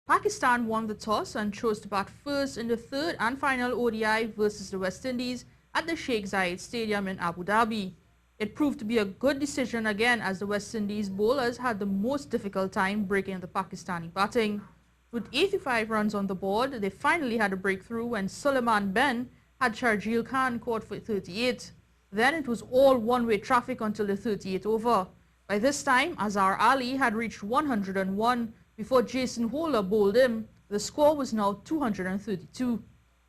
Pakistan won the toss and chose to bat first in the third and final ODI versus the West Indies at the Sheikh Zayed Stadium in Abu Dhabi. It proved to be a good decision again as the West Indies bowlers had the most difficult time breaking the Pakistani batting. With 85 runs on the board, they finally had a breakthrough when Sulaiman Ben had Sharjeel Khan caught for 38. Then it was all one-way traffic until the 38th over. By this time, Azhar Ali had reached 101 before Jason Holder bowled him. The score was now 232.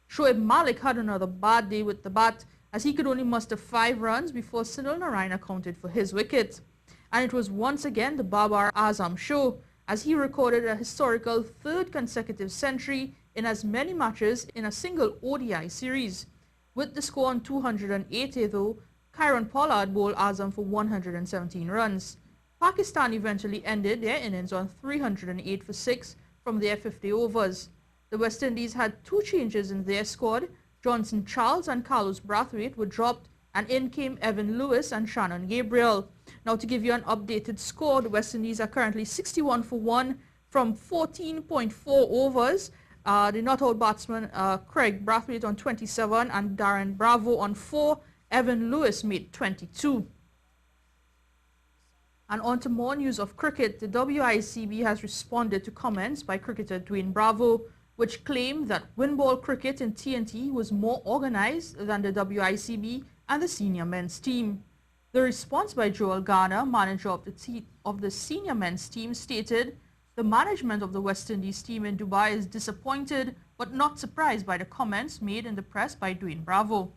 Shoaib Malik had another bad day with the bat as he could only muster 5 runs before Sunil Narine accounted for his wicket. And it was once again the Babar Azam show as he recorded a historical third consecutive century in as many matches in a single ODI series. With the score on 280 though, Kieron Pollard bowled Azam for 117 runs. Pakistan eventually ended their innings on 308 for 6 from their 50 overs. The West Indies had 2 changes in their squad. Johnson Charles and Carlos Brathwaite were dropped and in came Evan Lewis and Shannon Gabriel. Now to give you an updated score, the West Indies are currently 61 for 1 from 14.4 overs. The not-out batsman Craig Brathwaite on 27 and Darren Bravo on 4. Evan Lewis made 22. And on to more news of cricket, the WICB has responded to comments by cricketer Dwayne Bravo, which claimed that win-ball cricket in TNT was more organized than the WICB and the senior men's team. The response by Joel Garner, manager of the senior men's team, stated, "The management of the West Indies team in Dubai is disappointed but not surprised by the comments made in the press by Dwayne Bravo."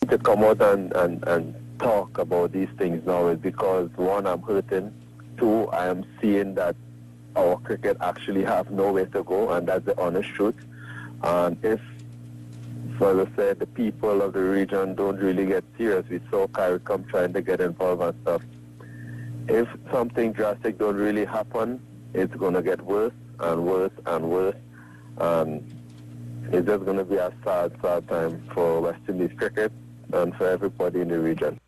To come out and talk about these things now is because, one, I'm hurting. Two, I am seeing that our cricket actually have nowhere to go, and that's the honest truth. And if, as I said, the people of the region don't really get serious, we saw CARICOM trying to get involved and stuff. If something drastic don't really happen, it's going to get worse and worse and worse. And it's just going to be a sad, sad time for West Indies cricket and for everybody in the region.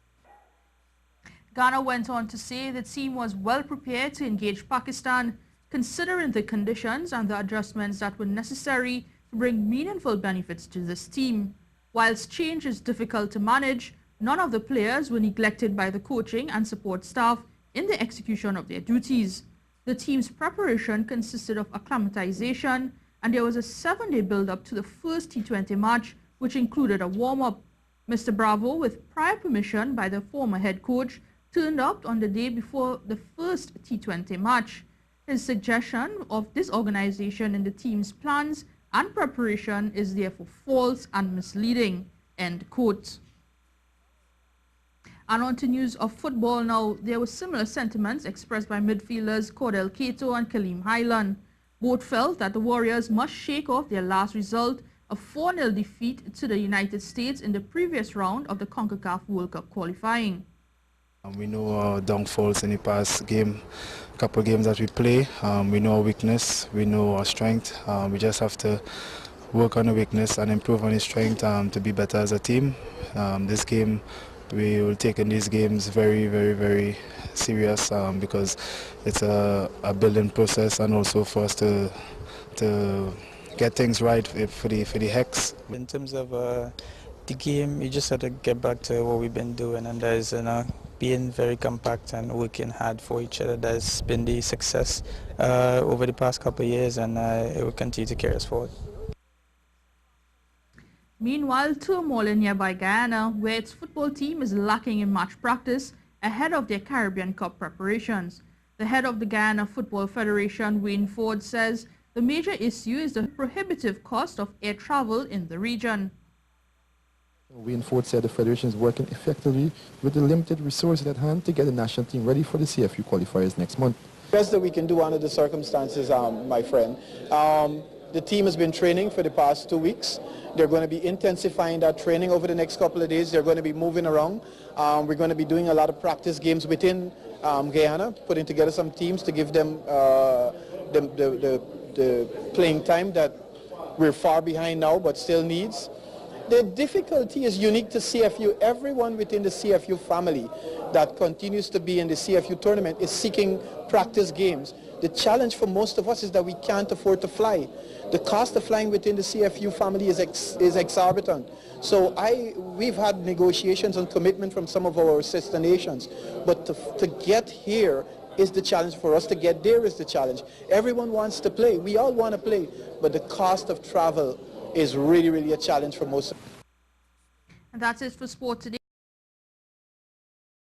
Ghana went on to say the team was well prepared to engage Pakistan, considering the conditions and the adjustments that were necessary to bring meaningful benefits to this team. Whilst change is difficult to manage, none of the players were neglected by the coaching and support staff in the execution of their duties. The team's preparation consisted of acclimatization, and there was a 7-day build-up to the first T20 match, which included a warm-up. Mr. Bravo, with prior permission by the former head coach, turned up on the day before the first T20 match. His suggestion of disorganization in the team's plans and preparation is therefore false and misleading. End quote. And on to news of football now. There were similar sentiments expressed by midfielders Cordell Cato and Kaleem Highland. Both felt that the Warriors must shake off their last result, a 4-0 defeat to the United States in the previous round of the CONCACAF World Cup qualifying. We know our downfalls in the past couple of games that we play. We know our weakness, we know our strength. We just have to work on the weakness and improve on the strength to be better as a team. This game, we will take in these games very, very, very serious because it's a building process, and also for us to get things right for the Hex. In terms of the game, you just have to get back to what we've been doing, and that is being very compact and working hard for each other. That's been the success over the past couple of years, and it will continue to carry us forward. Meanwhile, turmoil in nearby Guyana, where its football team is lacking in match practice ahead of their Caribbean Cup preparations. The head of the Guyana Football Federation, Wayne Ford, says the major issue is the prohibitive cost of air travel in the region. Wayne Ford said the Federation is working effectively with the limited resources at hand to get the national team ready for the CFU qualifiers next month. Best that we can do under the circumstances, my friend. The team has been training for the past 2 weeks. They're going to be intensifying that training over the next couple of days. They're going to be moving around. We're going to be doing a lot of practice games within Guyana, putting together some teams to give them the playing time that we're far behind now but still needs. The difficulty is unique to CFU. Everyone within the CFU family that continues to be in the CFU tournament is seeking practice games The challenge for most of us is that we can't afford to fly. The cost of flying within the CFU family is exorbitant. So we've had negotiations and commitment from some of our sister nations, but to get here is the challenge for us. To get there is the challenge. Everyone wants to play. We all want to play, but the cost of travel is really, really a challenge for most. And that's it for sport today.